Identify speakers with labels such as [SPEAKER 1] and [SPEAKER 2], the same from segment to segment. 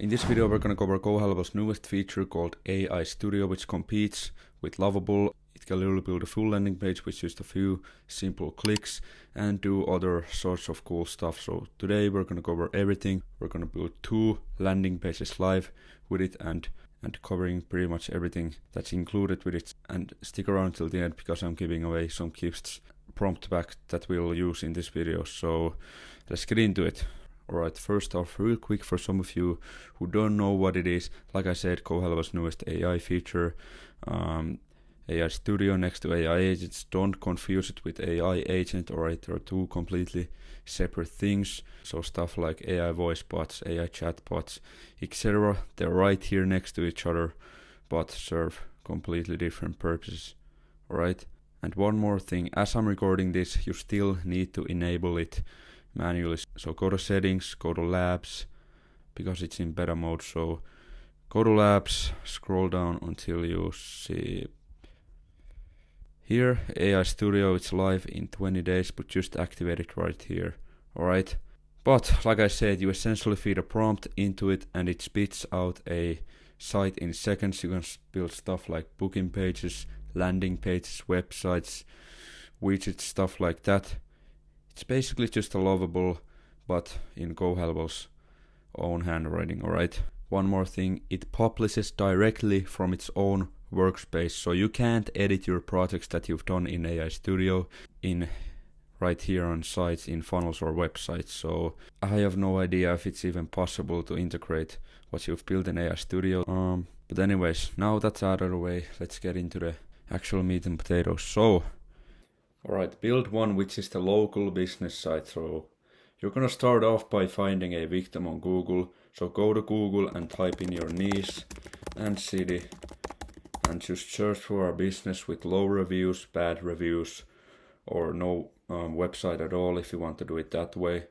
[SPEAKER 1] In this video we're gonna cover GoHighLevel's newest feature called AI Studio, which competes with Lovable. It can literally build a full landing page with just a few simple clicks and do other sorts of cool stuff. So today we're gonna cover everything. We're gonna build 2 landing pages live with it and covering pretty much everything that's included with it. And stick around till the end because I'm giving away some gifts prompt back that we'll use in this video. So let's get into it. Alright, first off, real quick for some of you who don't know what it is, like I said, GoHighLevel's newest AI feature, AI Studio next to AI agents. Don't confuse it with AI agent, alright, they're 2 completely separate things. So stuff like AI voice bots, AI chat bots, etc. They're right here next to each other, but serve completely different purposes, alright. And one more thing, as I'm recording this, you still need to enable it manually. So go to settings, go to labs, because it's in beta mode. So go to labs, scroll down until you see here AI Studio. It's live in 20 days, but just activate it right here. Alright, but like I said, you essentially feed a prompt into it and it spits out a site in seconds. You can build stuff like booking pages, landing pages, websites, widgets, stuff like that. It's basically just a Lovable, but in GoHighLevel's own handwriting, alright? One more thing, it publishes directly from its own workspace, so you can't edit your projects that you've done in AI Studio in right here on sites, in funnels or websites. So I have no idea if it's even possible to integrate what you've built in AI Studio. But anyways, now that's out of the way, let's get into the actual meat and potatoes. So alright, build one which is the local business site. So you're gonna start off by finding a victim on Google. So go to Google and type in your niche and city and just search for a business with low reviews, bad reviews, or no website at all if you want to do it that way.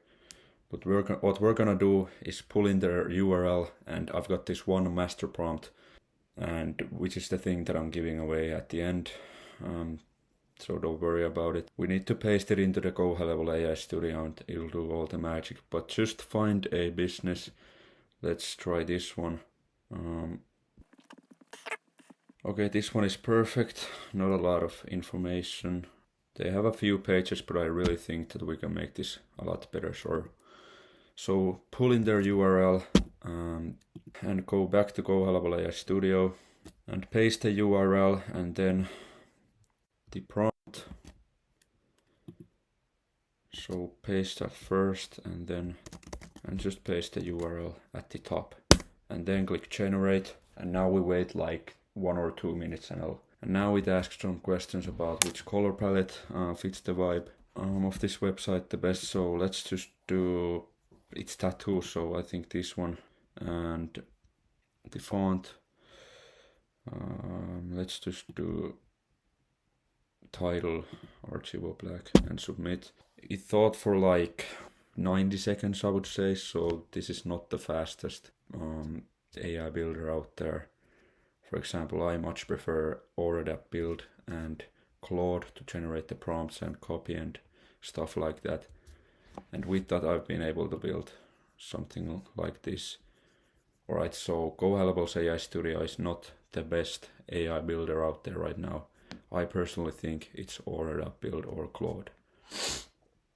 [SPEAKER 1] But what we're gonna do is pull in their URL, and I've got this one master prompt, and which is the thing that I'm giving away at the end. So don't worry about it. We need to paste it into the GoHighLevel AI Studio and it'll do all the magic. But just find a business. Let's try this one. Okay, this one is perfect. Not a lot of information. They have a few pages, but I really think that we can make this a lot better. So pull in their URL and go back to GoHighLevel AI Studio and paste the URL and then the prompt. So paste that first and just paste the URL at the top and then click generate, and now we wait like 1 or 2 minutes and now it asks some questions about which color palette fits the vibe of this website the best. So let's just do it's tattoo, so I think this one, and the font, let's just do title Archivo Black and submit. It thought for like 90 seconds, I would say, so this is not the fastest AI builder out there. For example, I much prefer Auradap Build and Claude to generate the prompts and copy and stuff like that. And with that I've been able to build something like this. Alright, so GoHighLevel's AI Studio is not the best AI builder out there right now. I personally think it's Auradap Build or Claude.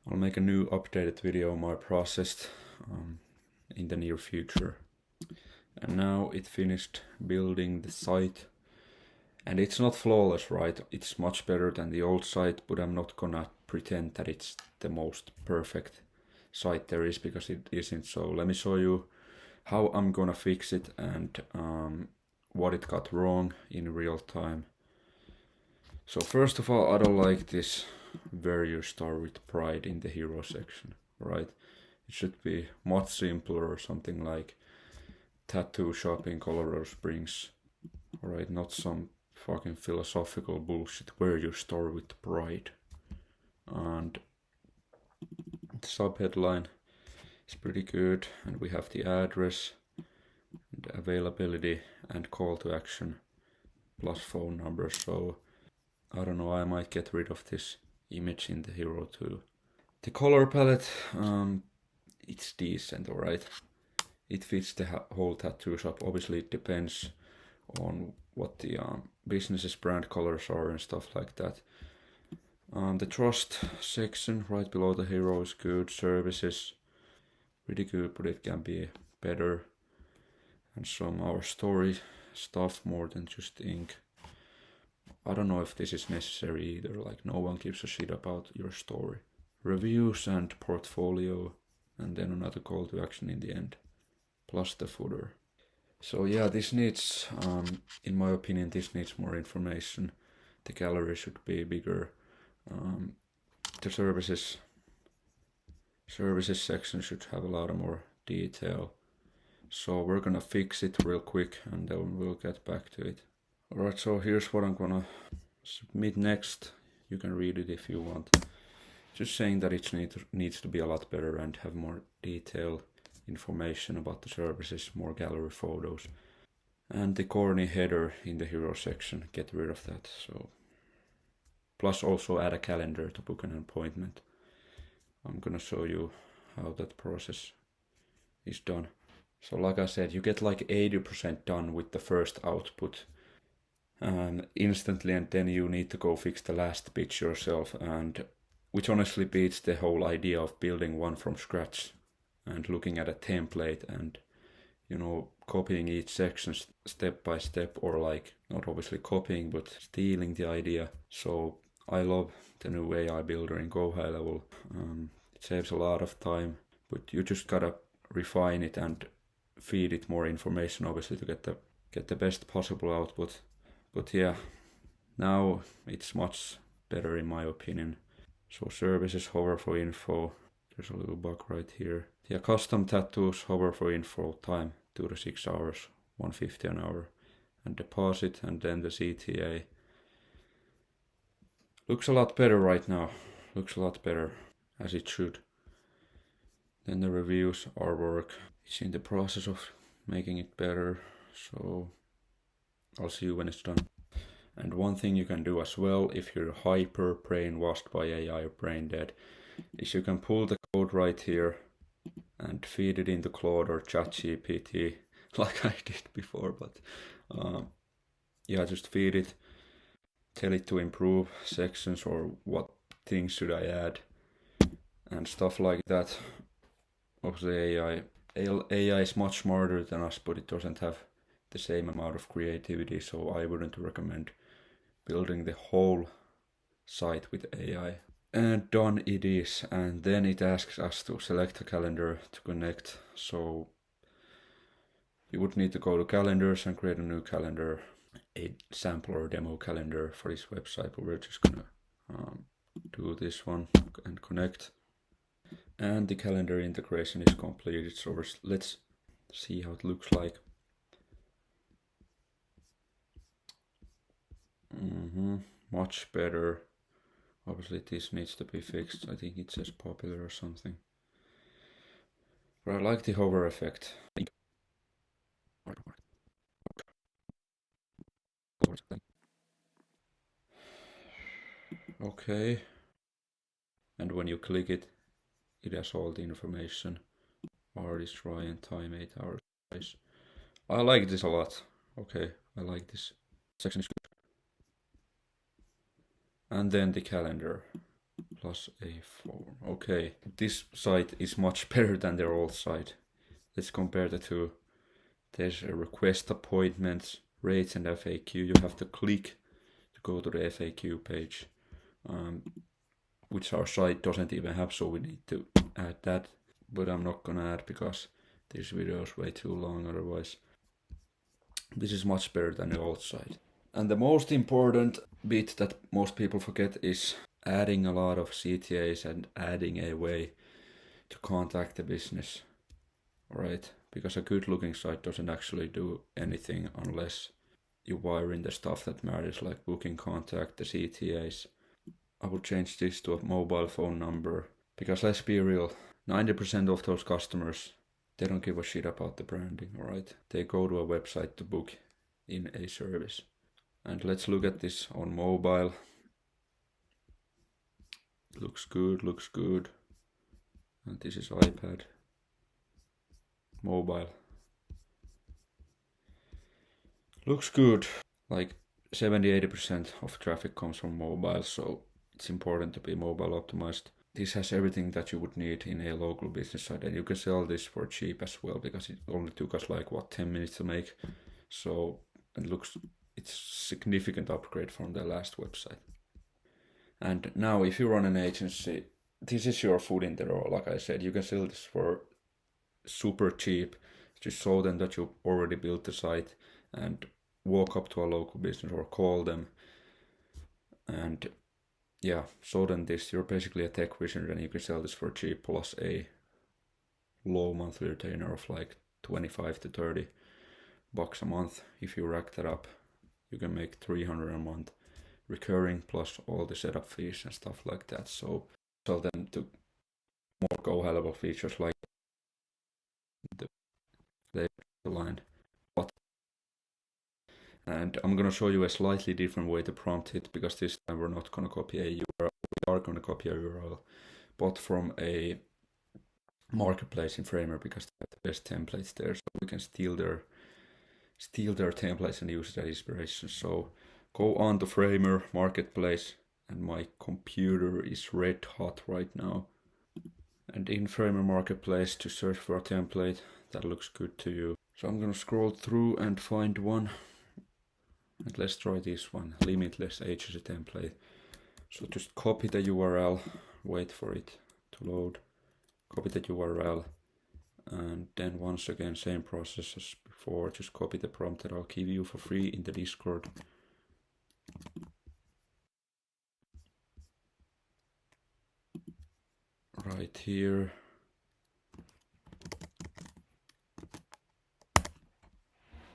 [SPEAKER 1] I'll make a new updated video on my process in the near future. And now it finished building the site. And it's not flawless, right? It's much better than the old site, but I'm not gonna pretend that it's the most perfect site there is, because it isn't. So let me show you how I'm gonna fix it and what it got wrong in real time. So first of all, I don't like this where you start with pride in the hero section, right? It should be much simpler, or something like tattoo shop in Colorado Springs, alright? Not some fucking philosophical bullshit where you start with pride. And the subheadline is pretty good, and we have the address and availability and call to action plus phone number. So I don't know, I might get rid of this image in the hero too. The color palette, it's decent, alright. it fits the whole tattoo shop. Obviously it depends on what the business's brand colors are and stuff like that. The trust section right below the hero is good. Services, pretty good, but it can be better. And some our story stuff more than just ink. I don't know if this is necessary either, like no one gives a shit about your story. Reviews and portfolio, and then another call to action in the end, plus the footer. So yeah, this needs, in my opinion, this needs more information. The gallery should be bigger. The services section should have a lot more detail. So we're gonna fix it real quick and then we'll get back to it. Alright, so here's what I'm gonna submit next. You can read it if you want. Just saying that it needs to be a lot better and have more detailed information about the services, more gallery photos. And the corny header in the hero section, get rid of that. So, plus also add a calendar to book an appointment. I'm gonna show you how that process is done. So like I said, you get like 80% done with the first output instantly, and then you need to go fix the last bit yourself, and which honestly beats the whole idea of building one from scratch and looking at a template and, you know, copying each section step by step, or like not obviously copying but stealing the idea. So I love the new AI builder in GoHighLevel. It saves a lot of time, but you just gotta refine it and feed it more information, obviously, to get the best possible output. But yeah, now it's much better in my opinion. So services, hover for info. There's a little bug right here. Yeah, custom tattoos, hover for info, time 2 to 6 hours, 150 an hour. And deposit, and then the CTA. Looks a lot better right now. Looks a lot better, as it should. Then the reviews, artwork. It's in the process of making it better, so I'll see you when it's done. And one thing you can do as well, if you're hyper brainwashed by AI or brain dead, is you can pull the code right here and feed it into Claude or ChatGPT, like I did before. But yeah, just feed it, tell it to improve sections or what things should I add and stuff like that. Obviously AI is much smarter than us, but it doesn't have the same amount of creativity, so I wouldn't recommend building the whole site with AI. And done it is, and then it asks us to select a calendar to connect. So you would need to go to calendars and create a new calendar, a sample or demo calendar for this website, but we're just gonna do this one and connect. And the calendar integration is completed, so let's see how it looks like. Much better. Obviously this needs to be fixed. I think it says popular or something. But I like the hover effect. Okay. And when you click it, it has all the information. Artist, try and time 8 hours. I like this a lot. Okay, I like this. Section is good. And then the calendar. Plus A4. Okay, this site is much better than their old site. Let's compare the two. There's a request appointments, rates, and FAQ. You have to click to go to the FAQ page, which our site doesn't even have, so we need to add that. But I'm not gonna add because this video is way too long otherwise. This is much better than the old site. And the most important bit that most people forget is adding a lot of CTAs and adding a way to contact the business. Alright, because a good looking site doesn't actually do anything unless you wire in the stuff that matters, like booking contact, the CTAs. I would change this to a mobile phone number, because let's be real, 90% of those customers, they don't give a shit about the branding, alright? They go to a website to book in a service. And let's look at this on mobile. Looks good, looks good. And this is iPad. Mobile. Looks good. Like 70-80% of traffic comes from mobile, so it's important to be mobile optimized. This has everything that you would need in a local business site, and you can sell this for cheap as well because it only took us like 10 minutes to make. So it's significant upgrade from the last website. And now if you run an agency, this is your foot in the door. Like I said, you can sell this for super cheap. Just show them that you already built the site and walk up to a local business or call them and yeah, show them this. You're basically a tech visionary and you can sell this for cheap plus a low monthly retainer of like 25 to 30 bucks a month. If you rack that up, you can make 300 a month recurring plus all the setup fees and stuff like that. So sell them to more GoHighLevel features like the line. And I'm gonna show you a slightly different way to prompt it because this time we're not gonna copy a URL. We are gonna copy a URL, but from a marketplace in Framer because they have the best templates there, so we can steal their templates and use that inspiration. So go on to Framer marketplace, and my computer is red hot right now. And in Framer marketplace to search for a template that looks good to you. So I'm gonna scroll through and find one. And let's try this one, limitless agency template. So just copy the URL, wait for it to load, copy the URL, and then once again same process as before, just copy the prompt that I'll give you for free in the Discord. Right here.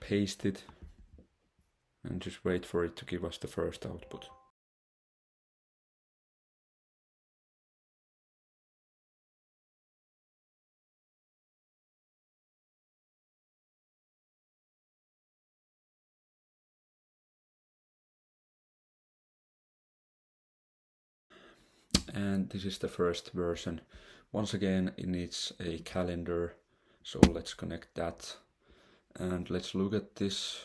[SPEAKER 1] Paste it and just wait for it to give us the first output. And this is the first version. Once again, it needs a calendar, so let's connect that. And let's look at this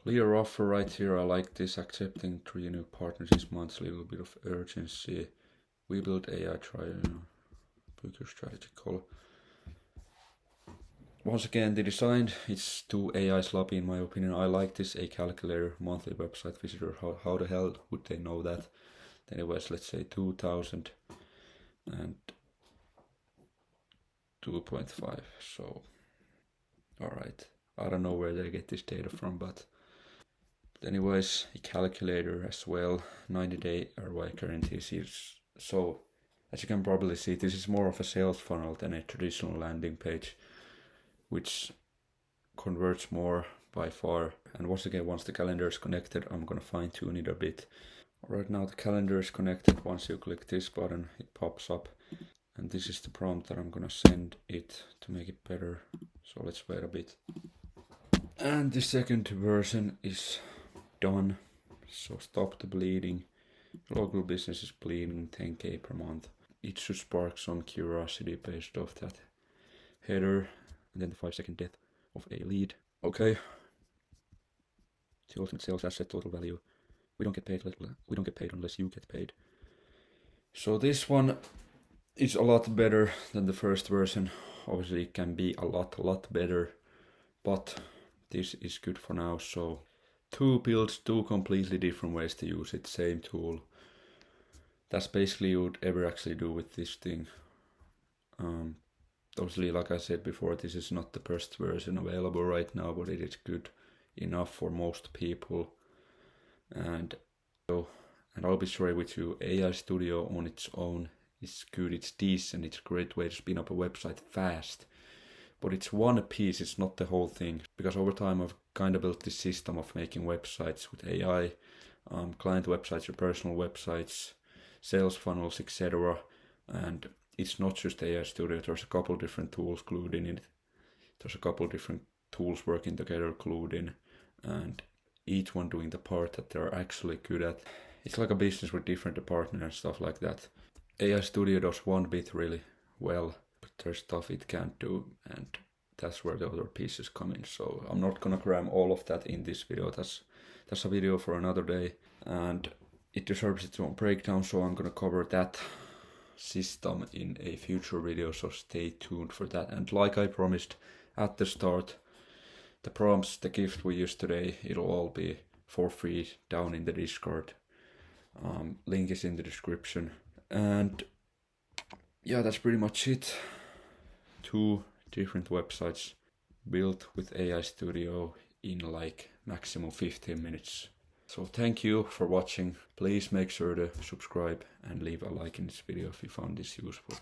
[SPEAKER 1] clear offer right here. I like this, accepting 3 new partners this month, a little bit of urgency. We build AI trial, book your strategy call. Once again, the design, it's too AI sloppy in my opinion. I like this, a calculator, monthly website visitor. How the hell would they know that? Anyways, let's say 2000 and 2.5. So, alright. I don't know where they get this data from, but anyways, a calculator as well. 90-day ROI guarantees. So, as you can probably see, this is more of a sales funnel than a traditional landing page, which converts more by far. And once again, once the calendar is connected, I'm gonna fine tune it a bit. Right now the calendar is connected. Once you click this button, it pops up. And this is the prompt that I'm gonna send it to make it better. So let's wait a bit. And the second version is done. So stop the bleeding. Local business is bleeding 10k per month. It should spark some curiosity based off that header. And then the 5-second death of a lead. Okay. The ultimate sales asset total value. We don't get paid unless you get paid. So this one is a lot better than the first version. Obviously it can be a lot better, but this is good for now. So 2 builds, 2 completely different ways to use it, same tool. That's basically what you would ever actually do with this thing. Obviously, like I said before, this is not the best version available right now, but it is good enough for most people. And I'll be straight with you, AI Studio on its own is good, it's decent, it's a great way to spin up a website fast. But it's one piece, it's not the whole thing. Because over time I've kind of built this system of making websites with AI, client websites, your personal websites, sales funnels, etc. And it's not just AI Studio, there's a couple different tools glued in it. There's a couple different tools working together glued in, and each one doing the part that they're actually good at. It's like a business with different departments and stuff like that. AI Studio does one bit really well, but there's stuff it can't do, and that's where the other pieces come in. So I'm not gonna cram all of that in this video. That's a video for another day, and it deserves its own breakdown, so I'm gonna cover that system in a future video, so stay tuned for that. And like I promised at the start, the prompts, the gift we used today, it'll all be for free down in the Discord. Link is in the description. And yeah, that's pretty much it. 2 different websites built with AI Studio in like maximum 15 minutes. So thank you for watching. Please make sure to subscribe and leave a like in this video if you found this useful.